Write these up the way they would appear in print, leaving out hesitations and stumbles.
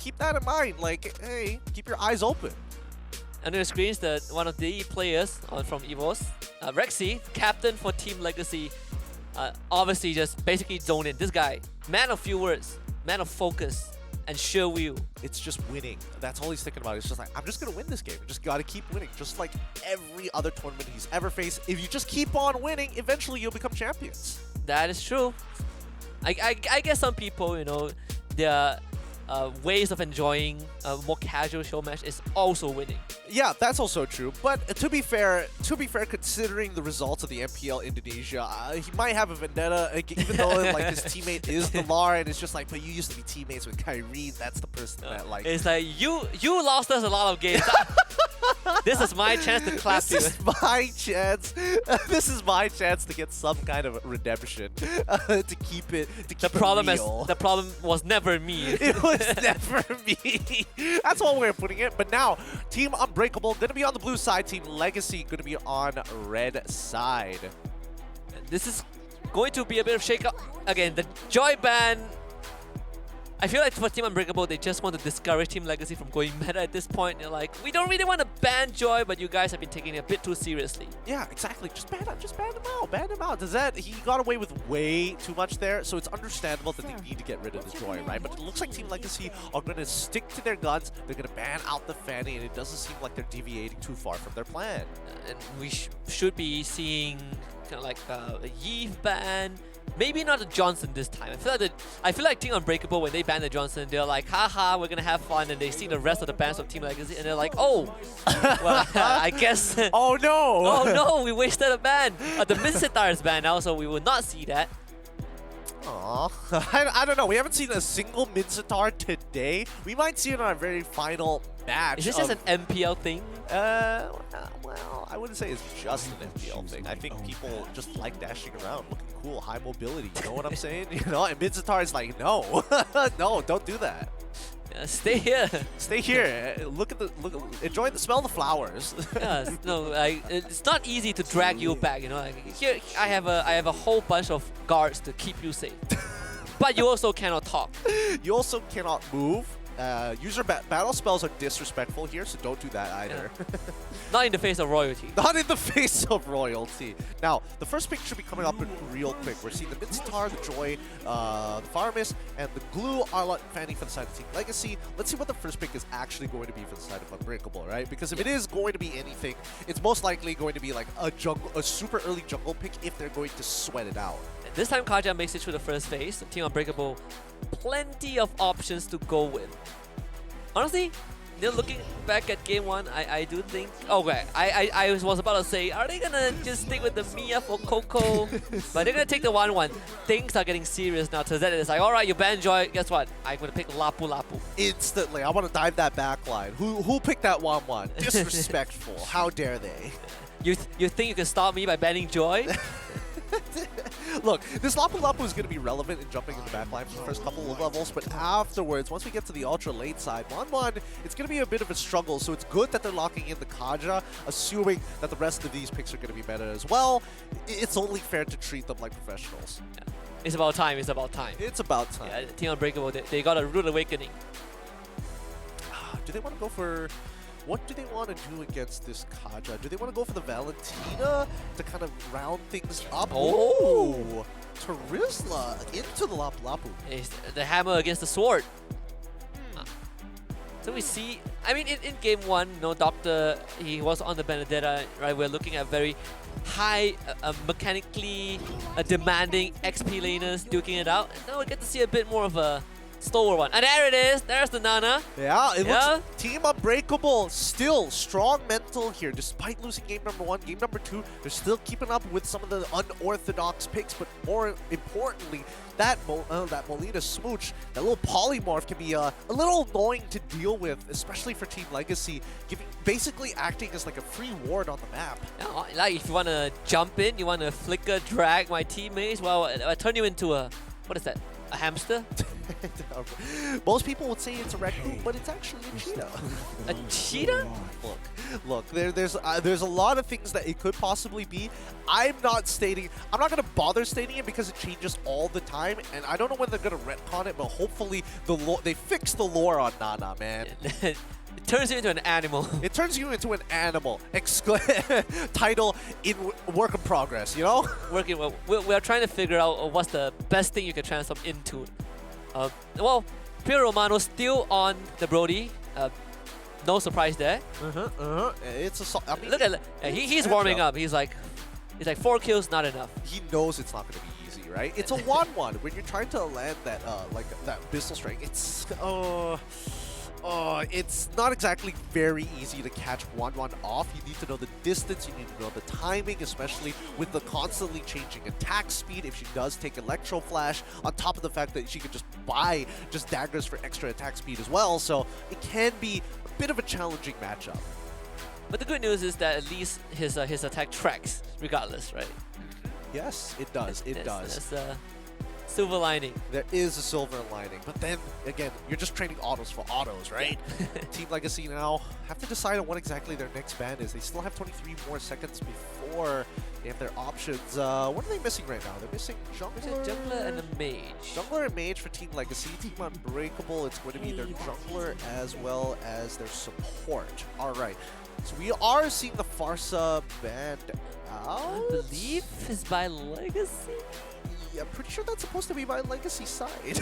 keep that in mind. Like, hey, keep your eyes open. Under the screens, one of the players from Esports, Rexy, captain for Team Legacy, obviously just basically zoned in. This guy, man of few words, man of focus, and sure will. It's just winning. That's all he's thinking about. It's just like, I'm just going to win this game. You just got to keep winning. Just like every other tournament he's ever faced. If you just keep on winning, eventually you'll become champions. That is true. I guess some people, you know, their ways of enjoying a more casual show match is also winning. Yeah, that's also true. But to be fair, considering the results of the MPL Indonesia, he might have a vendetta, even though like his teammate is the Lar, and it's just like, but you used to be teammates with Kyrie. That's the person that like. It's like you lost us a lot of games. This is my chance to clap you. This is my chance. This is my chance to get some kind of redemption. To keep it. The problem was never me. It was never me. That's one way of putting it. But now, Team Unbreakable going to be on the blue side. Team Legacy going to be on red side. This is going to be a bit of shake-up. Again, the Joy ban. I feel like for Team Unbreakable, they just want to discourage Team Legacy from going meta at this point. They're like, we don't really want to ban Joy, but you guys have been taking it a bit too seriously. Yeah, exactly. Just ban him out. Ban him out. Does that? He got away with way too much there, so it's understandable that they need to get rid of this Joy, right? But it looks like Team Legacy are going to stick to their guns. They're going to ban out the Fanny, and it doesn't seem like they're deviating too far from their plan. And we should be seeing kind of like a Yves ban. Maybe not a Johnson this time. I feel like Team Unbreakable, when they ban the Johnson, they're like, haha, we're gonna have fun, and they see the rest of the bans of Team Legacy, and they're like, oh, well, I guess. Oh no! Oh no, we wasted a ban. The Minsitar is banned now, so we will not see that. Aw, I don't know. We haven't seen a single Minsitar today. We might see it on our very final match. Is this just an MPL thing? Well, I wouldn't say it's just an MPL thing. I think people just like dashing around, looking cool, high mobility. You know what I'm saying? You know, and Minsitar is like, no, no, don't do that. Stay here. Stay here. Enjoy the smell of the flowers. Yeah, no, it's not easy to drag you back. You know, like, here I have a whole bunch of guards to keep you safe. But you also cannot talk. You also cannot move. User battle spells are disrespectful here, so don't do that either. Yeah. Not in the face of royalty. Not in the face of royalty. Now, the first pick should be coming up real quick. We're seeing the Minsitar, the Joy, the Farmis, and the Glue Arlott and Fanny for the side of Team Legacy. Let's see what the first pick is actually going to be for the side of Unbreakable, right? Because if it is going to be anything, it's most likely going to be like a super early jungle pick if they're going to sweat it out. This time, Kaja makes it through the first phase. Team Unbreakable, plenty of options to go with. Honestly, looking back at game one, I do think... Okay, I was about to say, are they going to just stick with the Mia for Coco? But they're going to take the 1-1. Things are getting serious now. Tazet is like, alright, you ban Joy. Guess what? I'm going to pick Lapu Lapu. Instantly. I want to dive that back line. Who picked that 1-1? Disrespectful. How dare they? You think you can stop me by banning Joy? Look, this Lapu Lapu is going to be relevant in jumping in the backline for the first couple of levels, but afterwards, once we get to the ultra late side, 1-1, it's going to be a bit of a struggle, so it's good that they're locking in the Kaja, assuming that the rest of these picks are going to be meta as well. It's only fair to treat them like professionals. Yeah. It's about time, it's about time. It's about time. Yeah, Team Unbreakable, they got a rude awakening. Do they want to go for... What do they want to do against this Kaja? Do they want to go for the Valentina to kind of round things up? Oh! Tarizla into the Lapu Lapu. It's the hammer against the sword. So we see, I mean, in game one, you know, Doctor, he was on the Benedetta, right? We're looking at very high, mechanically demanding XP laners duking it out. And now we get to see a bit more of a stalwart one. And there it is. There's the Nana. Yeah, it looks Team Unbreakable still strong mental here. Despite losing game number 1, game number 2, they're still keeping up with some of the unorthodox picks. But more importantly, that Molina Smooch, that little polymorph can be a little annoying to deal with, especially for Team Legacy, basically acting as like a free ward on the map. Yeah, like if you want to jump in, you want to flicker, drag my teammates, well, I turn you into a, what is that? A hamster? Most people would say it's a raccoon, but it's actually a cheetah. A cheetah? Look. There's a lot of things that it could possibly be. I'm not gonna bother stating it because it changes all the time, and I don't know when they're gonna retcon it, but hopefully they fix the lore on Nana, man. It turns you into an animal. It turns you into an animal. Title in work in progress, you know? We're trying to figure out what's the best thing you can transform into. Well, Pierre Romano still on the Brody. No surprise there. It's a. I mean, look at he's warming up. He's like 4 kills, not enough. He knows it's not going to be easy, right? It's a 1-1 when you're trying to land that like that pistol strike. It's not exactly very easy to catch 1-1 off. You need to know the distance, you need to know the timing, especially with the constantly changing attack speed. If she does take Electro Flash, on top of the fact that she can just buy daggers for extra attack speed as well, so it can be a bit of a challenging matchup. But the good news is that at least his attack tracks regardless, right? Yes, it does. It does. There's a silver lining. There is a silver lining, but then again, you're just trading autos for autos, right? Team Legacy now have to decide on what exactly their next ban is. They still have 23 more seconds before they have their options. What are they missing right now? They're missing jungler and a mage. Jungler and mage for Team Legacy. Team Unbreakable, it's going to be their jungler as well as their support. All right. So we are seeing the Farsa banned out. I believe is by Legacy. I'm pretty sure that's supposed to be by Legacy side.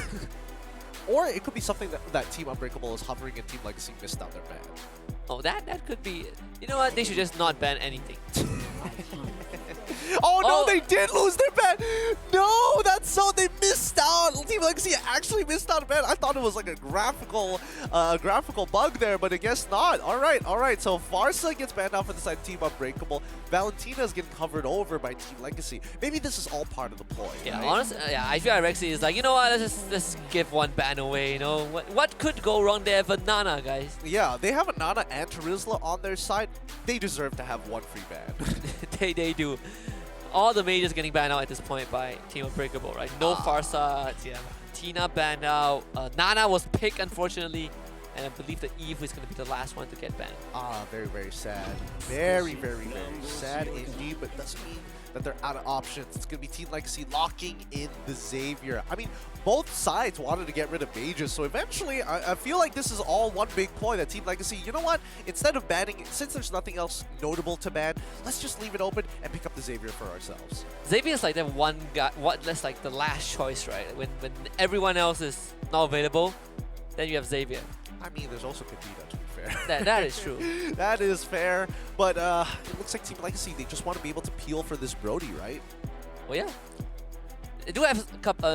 Or it could be something that Team Unbreakable is hovering and Team Legacy missed out their ban. Oh, that could be it. You know what? They should just not ban anything. Oh no, they did lose their ban! No, that's so they missed out. Team Legacy actually missed out a ban. I thought it was like a graphical bug there, but I guess not. All right. So Farsa gets banned out for the side of Team Unbreakable. Valentina is getting covered over by Team Legacy. Maybe this is all part of the ploy. Yeah, right? honestly, yeah, I feel like Rexy is like, you know what? Let's give one ban away. You know what could go wrong there for Nana, guys? Yeah, they have a Nana and Terizla on their side. They deserve to have one free ban. they do. All the mages getting banned out at this point by Team Unbreakable, right? No Farsa, yeah. Tina banned out. Nana was picked, unfortunately. And I believe that Eve is going to be the last one to get banned. Very, very sad. Very, very, very sad indeed, but doesn't mean that they're out of options. It's going to be Team Legacy locking in the Xavier. I mean, both sides wanted to get rid of mages, so eventually I feel like this is all one big ploy that Team Legacy, you know what? Instead of banning, since there's nothing else notable to ban, let's just leave it open and pick up the Xavier for ourselves. Xavier is like that one guy, that's like the last choice, right? When everyone else is not available, then you have Xavier. I mean, there's also Kadita, to be fair. That is true. That is fair, but it looks like Team Legacy, they just want to be able to peel for this Brody, right? Well, yeah. They do have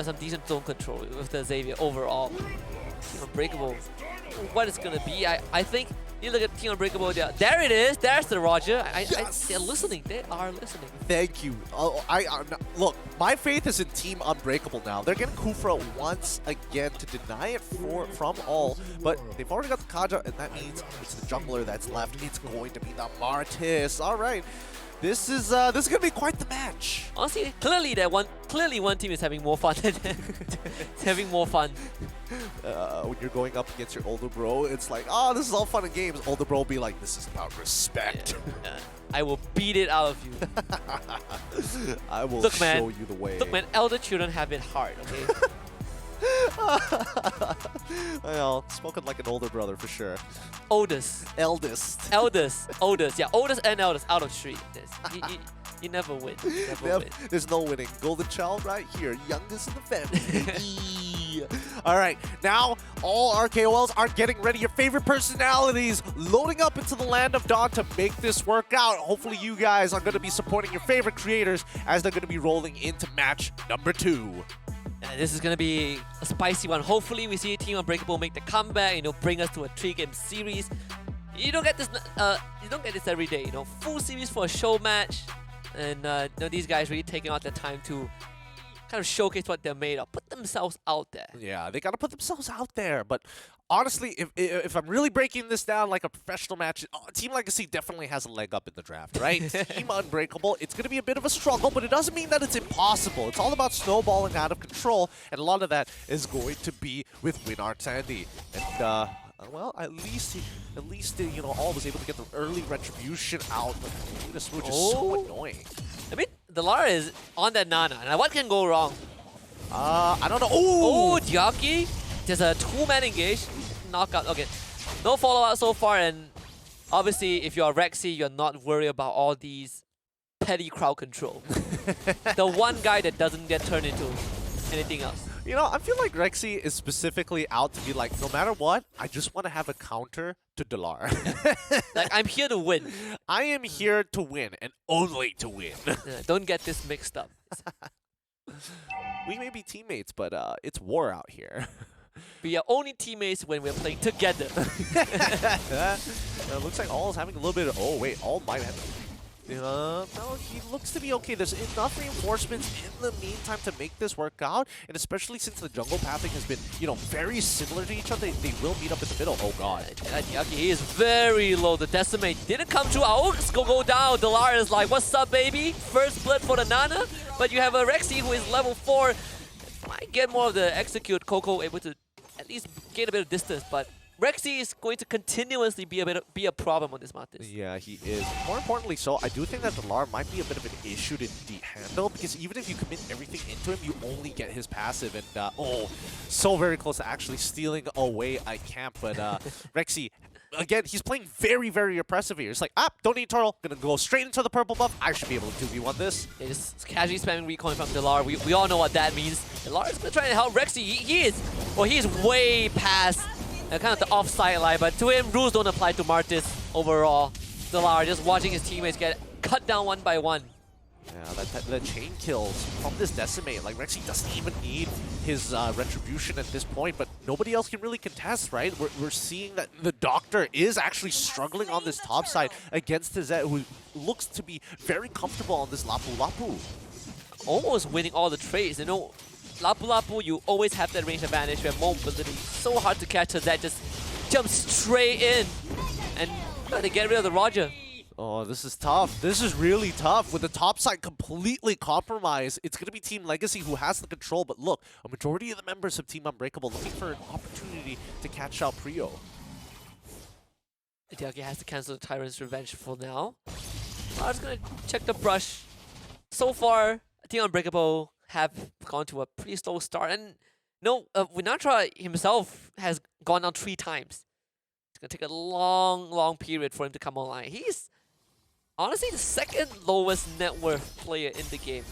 some decent zone control with the Xavier overall. Team Unbreakable, what it's going to be, I think, you look at Team Unbreakable, there it is, there's the Roger. Yes. They're listening, they are listening. Thank you. Look, my faith is in Team Unbreakable now. They're getting Kufra once again to deny it from all, but they've already got the Kaja, and that means it's the jungler that's left. It's going to be the Martis. All right. This is gonna be quite the match. Honestly, clearly one team is having more fun than it's having more fun. When you're going up against your older bro, it's like, oh, this is all fun and games. Older bro will be like, this is about respect. Yeah. I will beat it out of you. I will show you the way. Look, man, elder children have it hard, okay? Well, spoken like an older brother for sure. Eldest. Yeah, oldest and eldest out of street. You never win. Win. There's no winning. Golden child right here, youngest in the family. All right, now all our KOLs are getting ready. Your favorite personalities loading up into the land of Dawn to make this work out. Hopefully you guys are going to be supporting your favorite creators as they're going to be rolling into match number 2. This is going to be a spicy one. Hopefully we see Team Unbreakable make the comeback, bring us to a 3-game series. You don't get this every day, full series for a show match. And these guys really taking out their time to kind of showcase what they're made of. Put themselves out there. Yeah, they gotta put themselves out there. But honestly, if I'm really breaking this down like a professional match, Team Legacy definitely has a leg up in the draft, right? Team Unbreakable, it's gonna be a bit of a struggle, but it doesn't mean that it's impossible. It's all about snowballing out of control, and a lot of that is going to be with Winart Sandy. And well, at least you know, All was able to get the early retribution out. But this switch is so annoying. I mean, the Lara is on that Nana. Now, what can go wrong? I don't know. Oh, Diaki. There's a 2-man engage. Knockout. Okay. No follow-up so far. And obviously, if you're Rexy, you're not worried about all these petty crowd control. The one guy that doesn't get turned into anything else. You know, I feel like Rexy is specifically out to be like, no matter what, I just want to have a counter to Delar. Like, I'm here to win. I am here to win, and only to win. Don't get this mixed up. We may be teammates, but it's war out here. We are only teammates when we're playing together. Looks like All is having a little bit of... Oh, wait, All might have... no, he looks to be okay. There's enough reinforcements in the meantime to make this work out, and especially since the jungle pathing has been, you know, very similar to each other, they will meet up in the middle. Oh god. Diaki, he is very low. The decimate didn't come through. Aox go down. Delar is like, what's up, baby? First blood for the Nana, but you have a Rexy who is level 4. Might get more of the execute. Coco able to at least gain a bit of distance, but Rexy is going to continuously be a problem on this Masters. Yeah, he is. More importantly so, I do think that Delar might be a bit of an issue to handle, because even if you commit everything into him, you only get his passive, and oh, so very close to actually stealing away a camp, but Rexy, again, he's playing very, very oppressive here. It's like, don't need turtle, gonna go straight into the purple buff. I should be able to 2v1 this. Yeah, just casually spamming recoin from Delar. We all know what that means. Delar is gonna try to help Rexy. He is way past kind of the offside line, but to him, rules don't apply to Martis overall. Delar just watching his teammates get cut down one by one. Yeah, the chain kills from this decimate. Like, Rexy doesn't even need his retribution at this point, but nobody else can really contest, right? We're seeing that the Doctor is actually struggling on this top side against Zet, who looks to be very comfortable on this Lapu Lapu. Almost winning all the trades, you know. Lapu Lapu, you always have that range advantage. You have more mobility. So hard to catch her that just jumps straight in. And they get rid of the Roger. Oh, this is tough. This is really tough. With the top side completely compromised, it's going to be Team Legacy who has the control. But look, a majority of the members of Team Unbreakable looking for an opportunity to catch out Prio. Diaki has to cancel the Tyrant's Revenge for now. I was going to check the brush. So far, Team Unbreakable have gone to a pretty slow start. And no, Winatra himself has gone down 3 times. It's going to take a long, long period for him to come online. He's honestly the second lowest net worth player in the game.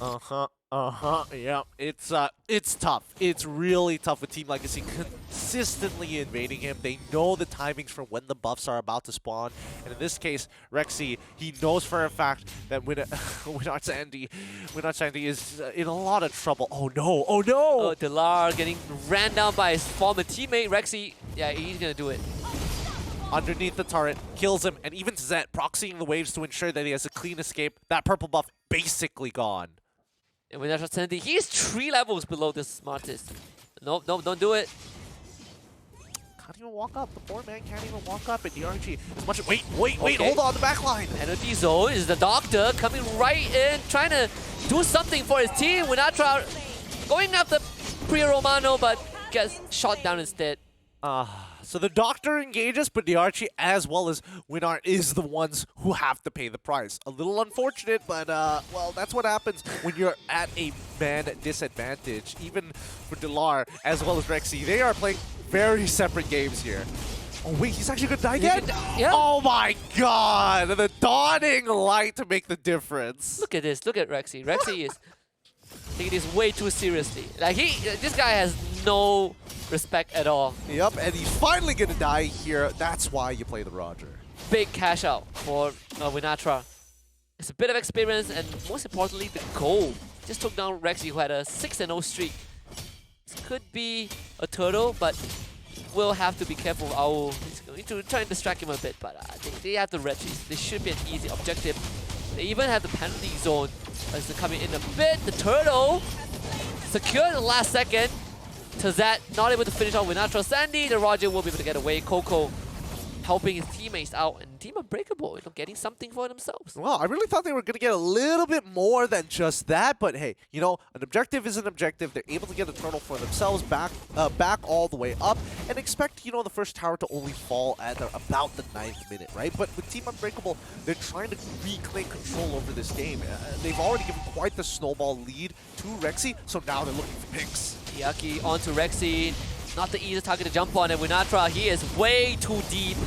Yeah, it's tough. It's really tough with Team Legacy consistently invading him. They know the timings for when the buffs are about to spawn. And in this case, Rexy, he knows for a fact that Winart Sandy is in a lot of trouble. Oh no, oh no! Oh, Delar getting ran down by his former teammate. Rexy, yeah, he's going to do it. Underneath the turret, kills him, and even Zet proxying the waves to ensure that he has a clean escape. That purple buff basically gone. And with that Sandy, he's 3 levels below this smartest. Nope, don't do it. Can't even walk up. The poor man can't even walk up. And DRG, as much as wait, Okay. hold on the back line. Penalty zone is the Doctor coming right in, trying to do something for his team. Winatra going after Priya Romano, but gets shot down instead. So the Doctor engages, but Diarchi as well as Winart is the ones who have to pay the price. A little unfortunate, but well, that's what happens when you're at a man disadvantage. Even for Delar as well as Rexy, they are playing very separate games here. Oh wait, he's actually gonna die again? Yeah. Oh my god! The dawning light to make the difference. Look at this. Look at Rexy. Rexy is taking this way too seriously. Like this guy has no respect at all. Yep, and he's finally gonna die here. That's why you play the Roger. Big cash out for Winatra. It's a bit of experience and most importantly the goal. Just took down Rexy who had a 6-0 streak. This could be a turtle, but we'll have to be careful. He's going to try and distract him a bit, but I think they have the red trees. This should be an easy objective. They even have the penalty zone as they're coming in a bit. The turtle secure in the last second. Tazat not able to finish off with Natural Sandy. The Roger will be able to get away. Coco helping his teammates out, and Team Unbreakable, getting something for themselves. Well, I really thought they were going to get a little bit more than just that, but hey, an objective is an objective. They're able to get a turtle for themselves back all the way up, and expect, the first tower to only fall at about the 9th minute, right? But with Team Unbreakable, they're trying to reclaim control over this game. They've already given quite the snowball lead to Rexy, so now they're looking for picks. Yaki onto Rexy. Not the easiest target to jump on, and Winatra, he is way too deep.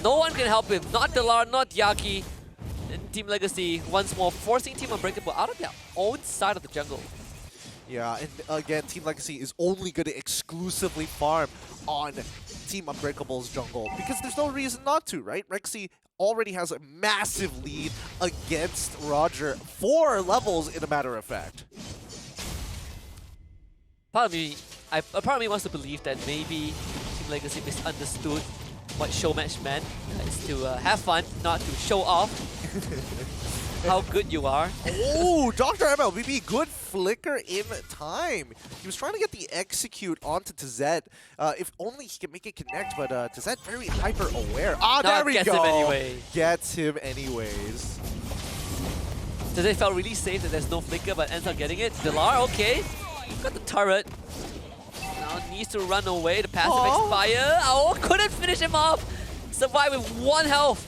No one can help him. Not Delar, not Yaki. And Team Legacy once more forcing Team Unbreakable out of their own side of the jungle. Yeah, and again, Team Legacy is only going to exclusively farm on Team Unbreakable's jungle because there's no reason not to, right? Rexy already has a massive lead against Roger. 4 levels, in a matter of fact. Part of me wants to believe that maybe Team Legacy misunderstood what Showmatch meant. It's to have fun, not to show off how good you are. Oh, Dr. MLBB, good flicker in time. He was trying to get the execute onto Tazet. If only he can make it connect, but Tazet very hyper aware. Ah, there we go. Gets him anyway. Gets him anyways. Today felt really safe that there's no flicker, but ends up getting it. Delar, okay. Got the turret. Now needs to run away. The passive expire. Oh, couldn't finish him off. Survive with 1 health.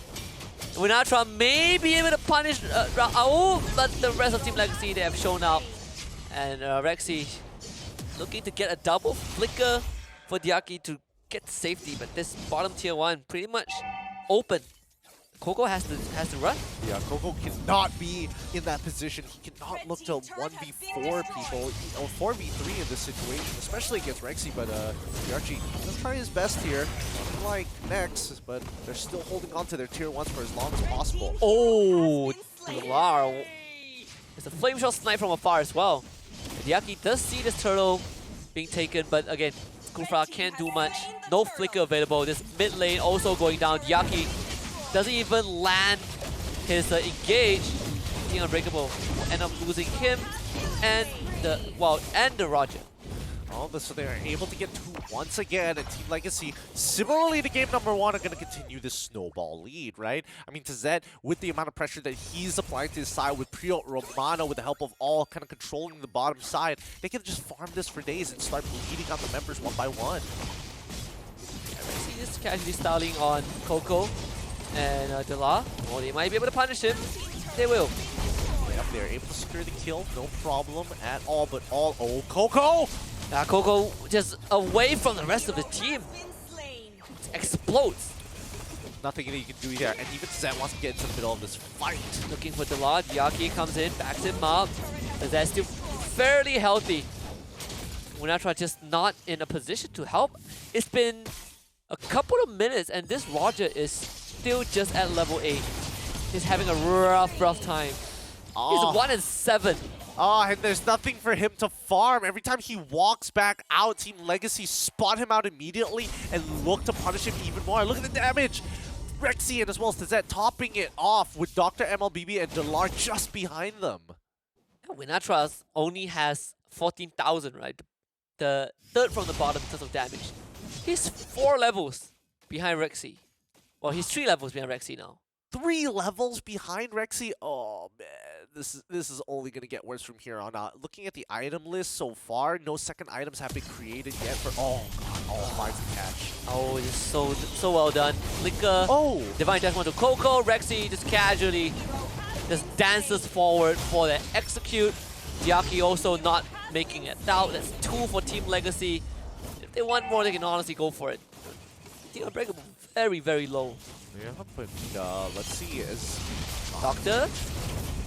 Winatra may be able to punish but the rest of Team Legacy, they have shown up. And Rexy looking to get a double flicker for Diaki to get safety, but this bottom tier 1 pretty much open. Coco has to run. Yeah, Coco cannot be in that position. He cannot look to 1v4 people or 4v3 in this situation, especially against Rexy. But Diarchi does try his best here. Unlike Nex, but they're still holding on to their tier 1s for as long as possible. Oh, Delar. It's a flame shot snipe from afar as well. Diaki does see this turtle being taken, but again, Kufra can't do much. No flicker available. This mid lane also going down. Diaki doesn't even land his engage. Team Unbreakable end up losing him and the Roger. So they're able to get 2 once again, and Team Legacy, similarly to game number 1, are going to continue this snowball lead, right? I mean, Tazet, with the amount of pressure that he's applying to his side, with Prio Romano, with the help of all kind of controlling the bottom side, they can just farm this for days and start bleeding out the members one by one. Rexy is casually styling on Coco and Delar. Well, they might be able to punish him. They will. Yep, they're able to secure the kill, no problem at all, but oh, Coco! Coco just away from the rest of the team. Explodes. Nothing that you can do here, and even Zed wants to get into the middle of this fight. Looking for Delar. Yaki comes in, backs him up. Zed's still fairly healthy. Winatra just not in a position to help. It's been a couple of minutes, and this Roger is still just at level 8. He's having a rough time. He's 1-7. And there's nothing for him to farm. Every time he walks back out, Team Legacy spot him out immediately and look to punish him even more. Look at the damage. Rexy and as well as Tazet topping it off with Dr. MLBB and Delar just behind them. Winatra only has 14,000, right? The third from the bottom in terms of damage. He's 4 levels behind Rexy. Well, he's 3 levels behind Rexy now. 3 levels behind Rexy? Oh, man. This is only going to get worse from here on out. Looking at the item list so far, no second items have been created yet for... Oh, God. All finds the catch. Oh, it's so well done. Flicker. Oh. Divine Judgment to Coco. Rexy just casually just dances forward for the execute. Diaki also not making it out. That's 2 for Team Legacy. If they want more, they can honestly go for it. Team Unbreakable very, very low. Yeah, but let's see. Doctor?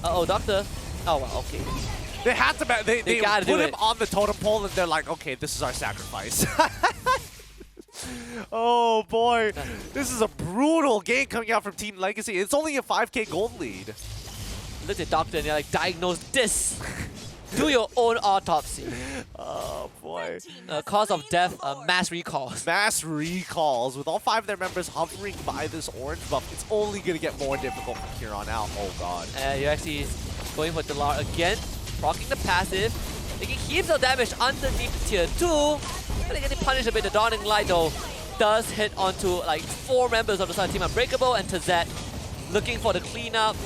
Uh-oh, Doctor. Oh, well, okay. They had to. They put him on the totem pole, and they're like, okay, this is our sacrifice. Oh boy, this is a brutal game coming out from Team Legacy. It's only a 5K gold lead. Look at Doctor, and they're like, diagnose this. Do your own autopsy. Oh boy. Cause of death, mass recalls. Mass recalls. With all 5 of their members hovering by this orange buff, it's only going to get more difficult from here on out. Oh god. You're actually going for Delar again, rocking the passive. taking heaps of damage underneath tier 2. And they're getting punished a bit. The Dawning Light though does hit onto like 4 members of the side of Team Unbreakable, and Tazet looking for the cleanup.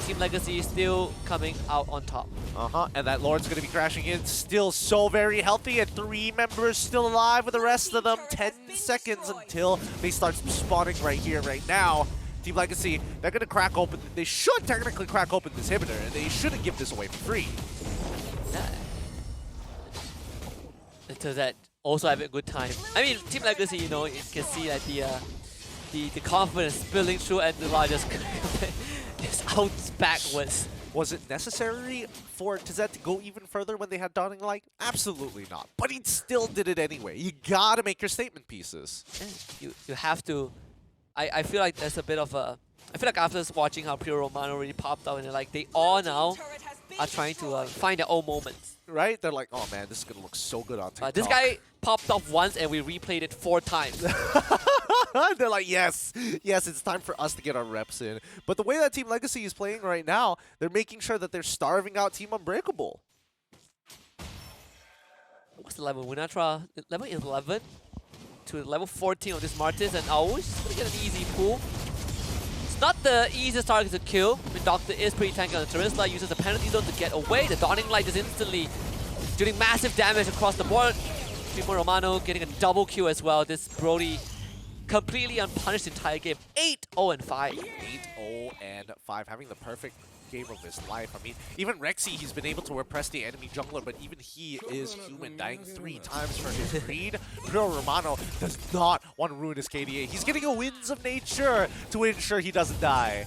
Team Legacy still coming out on top. And that Lord's going to be crashing in. Still so very healthy, and 3 members still alive with the rest of them. 10 seconds until they start spawning right here, right now. Team Legacy, they're going to crack open. They should technically crack open this inhibitor, and they shouldn't give this away for free. Until that also having a good time. I mean, Team Legacy, you know, you can see that the confidence spilling through, and the largest is out backwards. Was it necessary for Tazet to go even further when they had Dawning Light? Absolutely not. But he still did it anyway. You gotta make your statement pieces. You have to. I feel like there's a bit of a. I feel like after watching how Pure Romano really popped out, and like they all now are trying to find their own moments. Right? They're like, oh man, this is gonna look so good on TikTok. This guy popped off once, and we replayed it 4 times. They're like, yes, it's time for us to get our reps in. But the way that Team Legacy is playing right now, they're making sure that they're starving out Team Unbreakable. What's the level? Winatra, level 11 to level 14 of this Martis, and just gonna get an easy pull. It's not the easiest target to kill. I mean, Doctor is pretty tanky on the Terizla, uses the penalty zone to get away. The Dawning Light is instantly doing massive damage across the board. Primo Romano getting a double kill as well. This Brody completely unpunished the entire game. 8-0-5. 8-0-5, having the perfect game of his life. I mean, even Rexy, he's been able to repress the enemy jungler, but even he is human, dying 3 times for his greed. Puro Romano does not want to ruin his KDA. He's getting a Winds of Nature to ensure he doesn't die.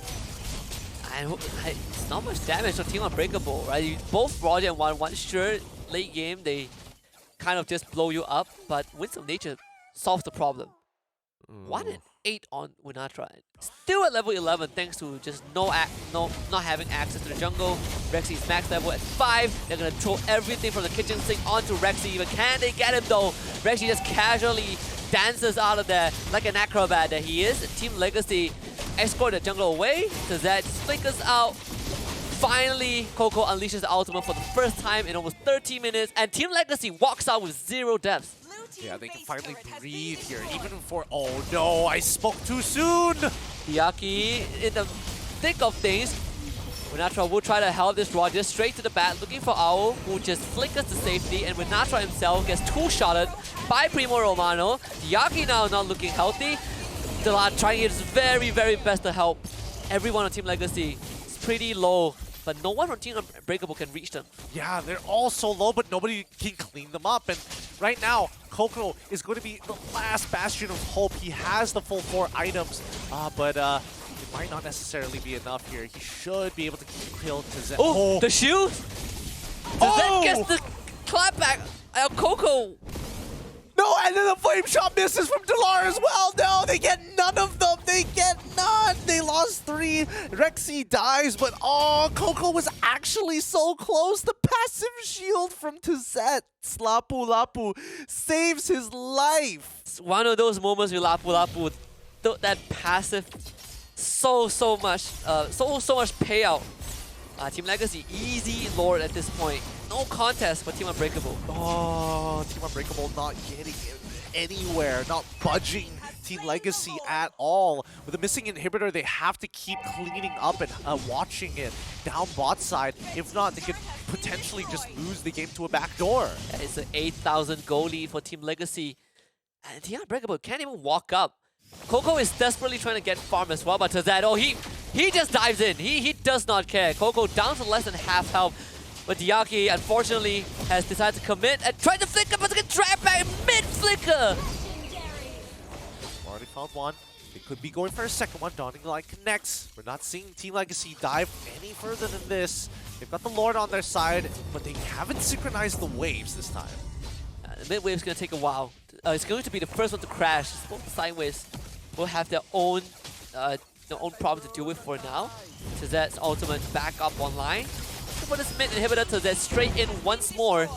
And it's not much damage on Team Unbreakable, right? Both Roger and 1-1, sure, late game, they kind of just blow you up, but Winds of Nature solves the problem. 1 and 8 on Winatra. Still at level 11 thanks to just not having access to the jungle. Rexy's max level at 5. They're going to throw everything from the kitchen sink onto Rexy. But can they get him though? Rexy just casually dances out of there like an acrobat that he is. Team Legacy escort the jungle away. Tazet flickers out. Finally, Coco unleashes the ultimate for the first time in almost 30 minutes. And Team Legacy walks out with 0 deaths. Yeah, they can finally breathe here, even for... Oh no, I spoke too soon! Yaki in the thick of things. Winatra will try to help this Roger straight to the bat, looking for Owl, who just flickers to safety, and Winatra himself gets 2-shotted by Primo Romano. Yaki now not looking healthy. Delat trying his very, very best to help everyone on Team Legacy. It's pretty low, but no one on Team Unbreakable can reach them. Yeah, they're all so low, but nobody can clean them up. And right now, Coco is going to be the last bastion of hope. He has the full 4 items, but it might not necessarily be enough here. He should be able to kill Tazet. Oh, the shield! Tazet gets the clapback. Coco. No, and then the flame shot misses from Delar as well. No, they get none of them. They get none. They lost 3. Rexy dies, but Coco was actually so close. The passive shield from Tazet. Lapu Lapu saves his life. It's one of those moments with Lapu Lapu. That passive, so much payout. Team Legacy, easy Lord at this point. No contest for Team Unbreakable. Oh, Team Unbreakable not getting anywhere, not budging Team Legacy at all. With a missing inhibitor, they have to keep cleaning up and watching it down bot side. If not, they could potentially just lose the game to a backdoor. Yeah, it's an 8,000 goal lead for Team Legacy. And Team Unbreakable can't even walk up. Coco is desperately trying to get farm as well, but Tazet, he just dives in. He does not care. Coco down to less than half health. But Diaki, unfortunately, has decided to commit and try to flicker, but to get dragged back mid-flicker. Already found one. They could be going for a second one. Dawning Light connects. We're not seeing Team Legacy dive any further than this. They've got the Lord on their side, but they haven't synchronized the waves this time. The mid wave's going to take a while. It's going to be the first one to crash. Both the side waves will have their own problem to deal with for now. Tazet's ultimate back up online. For this mid inhibitor, Tazet straight in once more.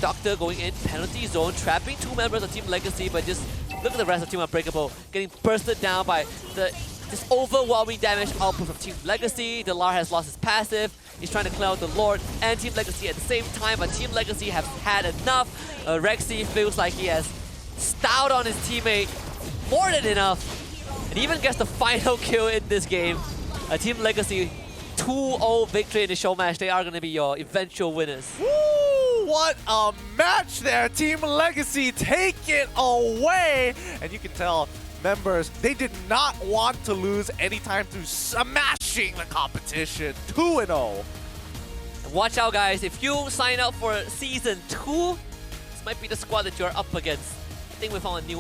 Doctor going in, penalty zone, trapping 2 members of Team Legacy, but just look at the rest of Team Unbreakable getting bursted down by this overwhelming damage output from Team Legacy. Delar has lost his passive. He's trying to clear out the Lord and Team Legacy at the same time, but Team Legacy have had enough. Rexy feels like he has styled on his teammate more than enough, and even gets the final kill in this game. Team Legacy 2-0 victory in the show match. They are going to be your eventual winners. Woo! What a match there! Team Legacy take it away! And you can tell members, they did not want to lose anytime through smashing the competition. 2-0. Watch out, guys. If you sign up for Season 2, this might be the squad that you're up against. I think we found a new